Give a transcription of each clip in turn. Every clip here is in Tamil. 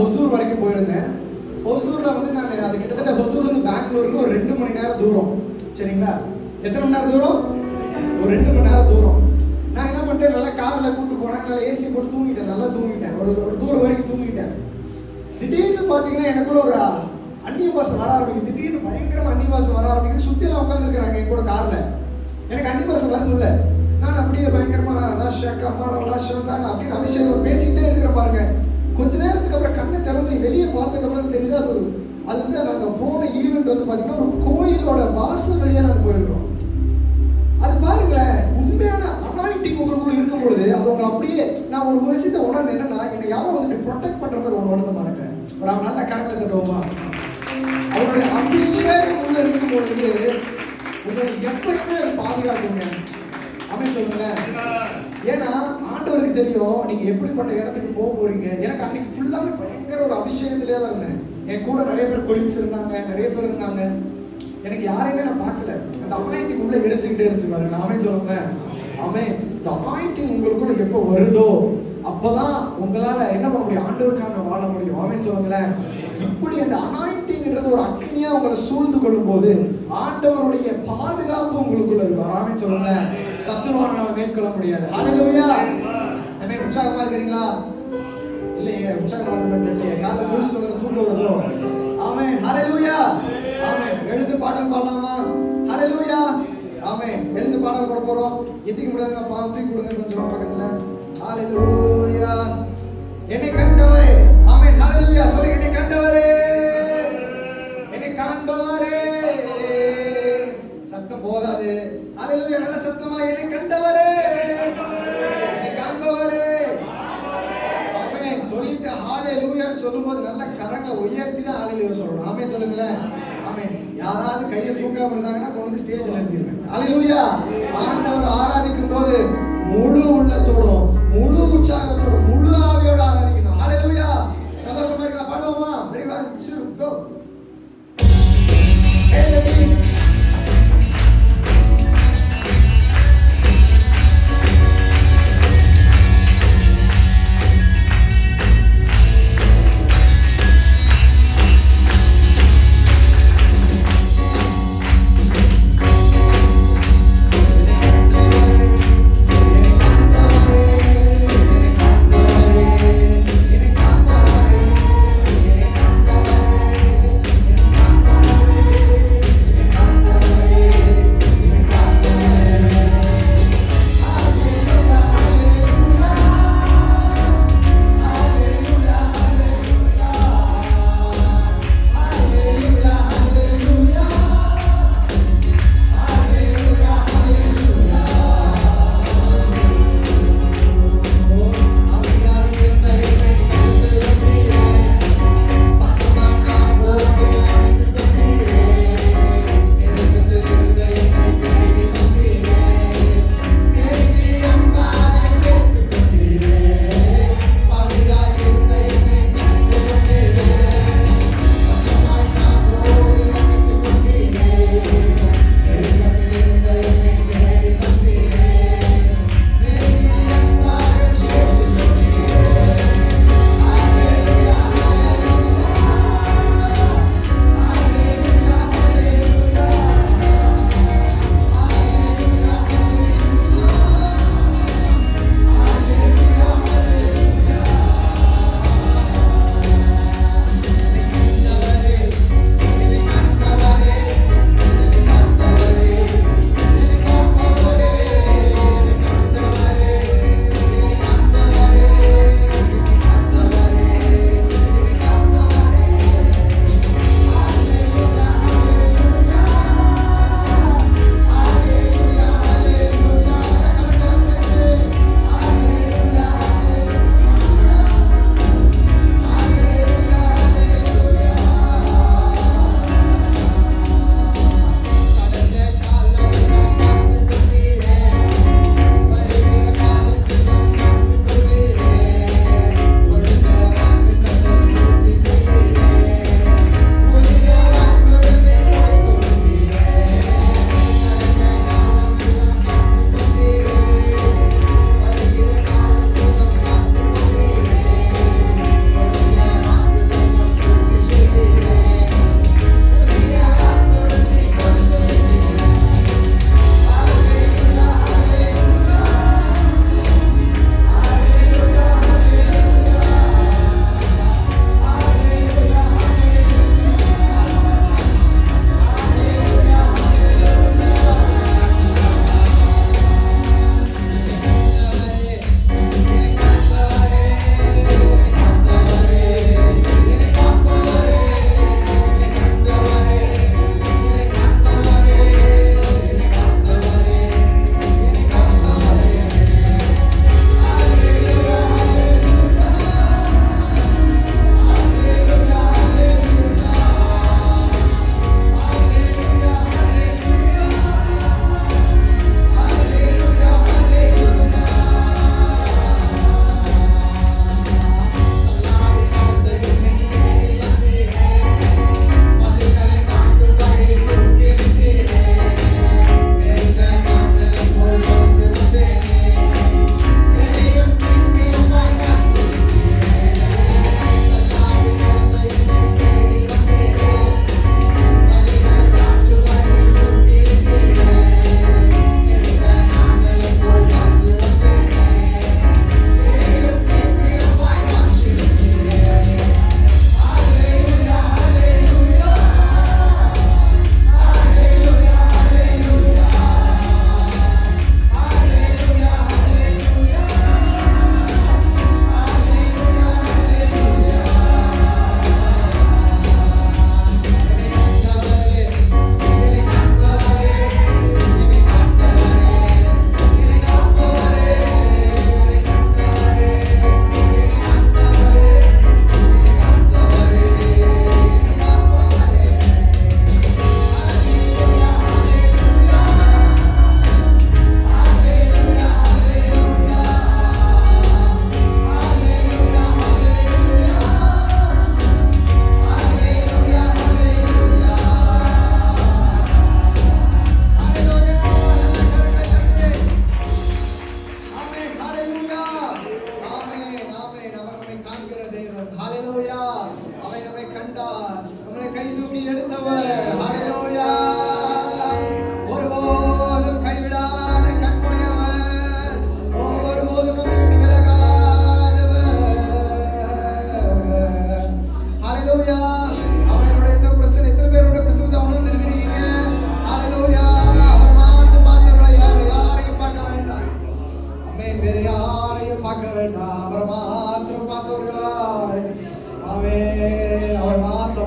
ஹொசூர் வரைக்கும் போயிருந்தேன். ஹொசூரில் வந்து நான் அது கிட்டத்தட்ட ஹொசூர்லேருந்து பெங்களூருக்கு ஒரு 2 மணி நேரம் தூரம். சரிங்களா? எத்தனை மணி நேரம் தூரம்? ஒரு 2 மணி நேரம் தூரம். நான் என்ன பண்ணிட்டேன், நல்லா காரில் கூப்பிட்டு போனேன், நல்லா ஏசி போட்டு தூங்கிட்டேன், நல்லா தூங்கிட்டேன், ஒரு தூரம் வரைக்கும் தூங்கிட்டேன். திடீர்னு பார்த்தீங்கன்னா எனக்குள்ள ஒரு அந்நிய பாசம் வர ஆரம்பிக்குது. திடீர்னு பயங்கரமாக அந்நிய பாசம் வர ஆரம்பிக்குது. சுற்றியெல்லாம் உட்காந்துருக்குறாங்க என் கூட காரில். எனக்கு அந்நிய பாசம் வருது இல்லை. நான் அப்படியே பயங்கரமாக ராஷாக்கா மாறா ராஷாந்தான் அப்படின்னு அபிஷேகம் பேசிகிட்டே இருக்கிற பாருங்க. கொஞ்ச நேரத்துக்கு அப்புறம் கண்ணை திறந்து வெளியே பார்த்ததுக்கப்புறம் தெரியுது அது வந்து நாங்கள் போன ஈவெண்ட் வந்து பார்த்தீங்கன்னா ஒரு கோயிலோட வாசல் வழியாக நாங்கள் போயிருக்கிறோம். அது பாருங்களேன், உண்மையான அனாயிண்டிங் உங்களுக்குள்ள இருக்கும் பொழுது அது உங்களை அப்படியே நான் ஒரு விஷயத்தை உணர்ந்து என்னன்னா, என்னை யாரும் வந்து ப்ரொடெக்ட் பண்ணுற மாதிரி ஒன்று உணர்ந்து பாருங்க. ஒரு அவன் நல்ல கரங்களை தட்டுவோமா? அவருடைய அபிஷேகம் உள்ள இருக்கும் பொழுது உங்களை எப்பயுமே அது பாதுகாக்குங்க. அவன் சொல்லுங்களேன். ஏன்னா ஆண்டவருக்கு தெரியும் நீங்க எப்படிப்பட்ட இடத்துக்கு போக போறீங்க. எனக்கு அன்னைக்கு ஃபுல்லாமே பயங்கர ஒரு அபிஷேகத்திலே தான் இருந்தேன். என் கூட நிறைய பேர் கொலீக்ஸ் இருந்தாங்க, நிறைய பேர் இருந்தாங்க. எனக்கு யாரையுமே நான் பார்க்கல. அந்த அனாயிண்டிங் உள்ள எரிஞ்சுக்கிட்டே இருந்துச்சு பாருங்க. அவன் சொல்லுங்க. அவன் இந்த அனாயிண்டிங் உங்களுக்குள்ள எப்போ வருதோ அப்பதான் உங்களால என்ன பண்ண முடியும்? ஆண்டவருக்காக வாழ முடியும். அவன் சொல்லுங்களேன். இப்படி அந்த அனாயிண்டிங்ன்றது ஒரு அக்னியா உங்களை சூழ்ந்து கொள்ளும் போது ஆண்டவருடைய பாதுகாப்பு உங்களுக்குள்ள இருக்கும். ஆமென் சொல்லுங்களேன். சத்துருவானால மேற்கொள்ள முடியாது. ஹல்லேலூயா. நம்ம உற்சாகமா இருக்கிறீங்களா? இல்லையே, உற்சாகமா இருந்த தெரியலையே. காலைல குளிச்சு வந்து தூக்கம் வருதோ? ஆமென். ஹல்லேலூயா. ஆமென். எழுந்து பாடல் பாடலாமா? ஹல்லேலூயா. ஆமென். எழுந்து பாடல் பாட போறோம். எத்திக்க முடியாதுங்க, தூக்கி கொடுங்க கொஞ்சம் பக்கத்துல. ஹல்லேலூயா. என்னை கண்டவரே. ஆமென். ஹல்லேலூயா. சொல்லுங்க. என்னை கண்டவரே, என்னை காண்பவரே. சத்தம் போதாது. ஹல்லேலூயா. நல்ல சத்தமா என்னை கண்டவரே, என்னை காண்பவரே. ஆமென் சொல்லிட்டு ஹல்லேலூயான்னு சொல்லும்போது நல்ல கரங்களை உயர்த்தி தான் ஹல்லேலூயா சொல்லணும். ஆமென் சொல்லுங்களேன். ஆமென். யாராவது கையை தூக்காம இருந்தாங்கன்னா கொண்டு வந்து ஸ்டேஜ்ல நிறுத்திடுவேன். ஹல்லேலூயா. ஆண்டவர் ஆராதிக்கும் போது முழு உள்ளத்தோடும் முழு உற்சாகத்தோடும் முழு ஆவியோட ஆராதிக்கணும். ஹல்லேலூயா. சந்தோஷமா இருக்கலாம். பாடுவோமா? ரெடி 1 2 கோ.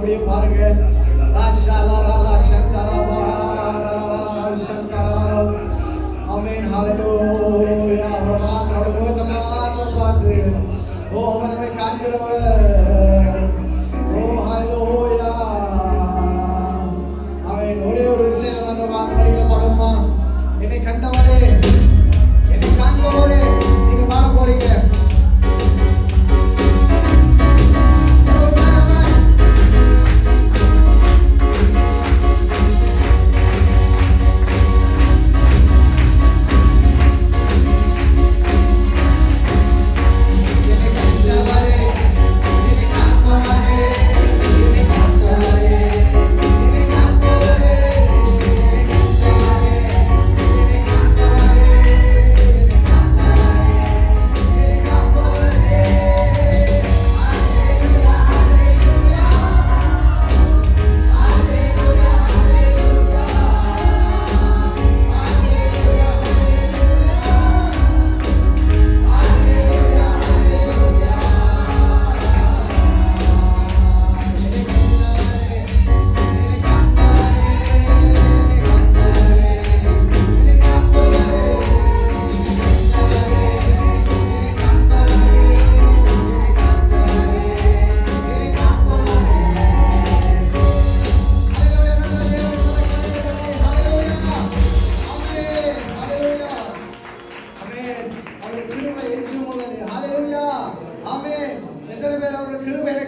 அப்படியே பாருங்க. ஆமென், ஹalleluya. அவரோட முகத்தை மாத்திரம் பார்த்து, ஓ அவர் நம்மை காண்கிறவர். ஓ ஹalleluya. ஆமென். ஒரே ஒரு விஷயம் அந்த வரிகளை பாடுமா? என்னை கண்டவரே, என்னை காண்பவரே, நீங்க பாட போறீங்க. அவருடைய கிருபை என்றும் உள்ளது. ஹalleluya. ஆமென். எத்தனை பேர் அவருடைய கிருபையை